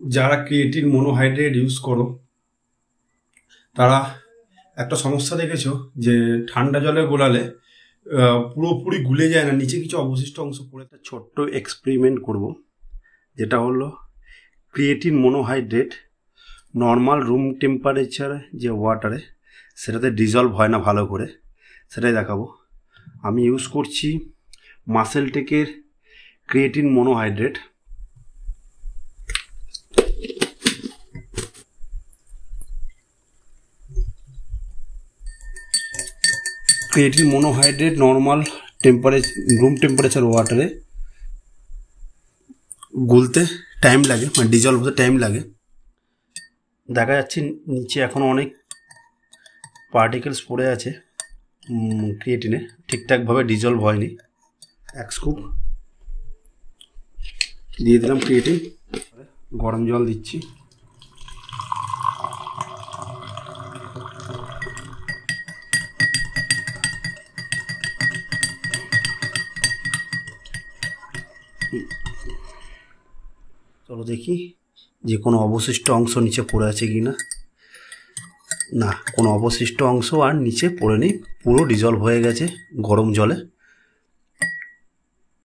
যারা creatine monohydrate use করো তারা একটা সমস্যা দেখেছো যে ঠান্ডা জলে গোলালে পুরোপুরি গুলে যায় না, নিচে কিছু অবশিষ্ট অংশ পড়ে। একটা ছোট্ট এক্সপেরিমেন্ট করব, যেটা হলো creatine monohydrate normal room temperature যে ওয়াটারে সেটাতে ডিজলভ হয় না ভালো করে, সেটাই দেখাবো। আমি ইউজ করছি মাসেলটেকের creatine monohydrate. Creatine monohydrate normal room temperature ওয়াটারে গুলতে টাইম লাগে, মানে ডিজলভ হতে টাইম লাগে। দেখা যাচ্ছে নিচে এখনও অনেক পার্টিকেলস পড়ে আছে ক্রিয়েটিনে, ঠিকঠাকভাবে ডিজলভ হয়নি। এক স্কুপ দিয়ে দিলাম ক্রিয়েটিন, গরম জল দিচ্ছি। চলো দেখি যে কোনো অবশিষ্ট অংশ নিচে পড়ে আছে কি না। না, কোনো অবশিষ্ট অংশ আর নিচে পড়ে নেই, পুরো ডিজলভ হয়ে গেছে গরম জলে।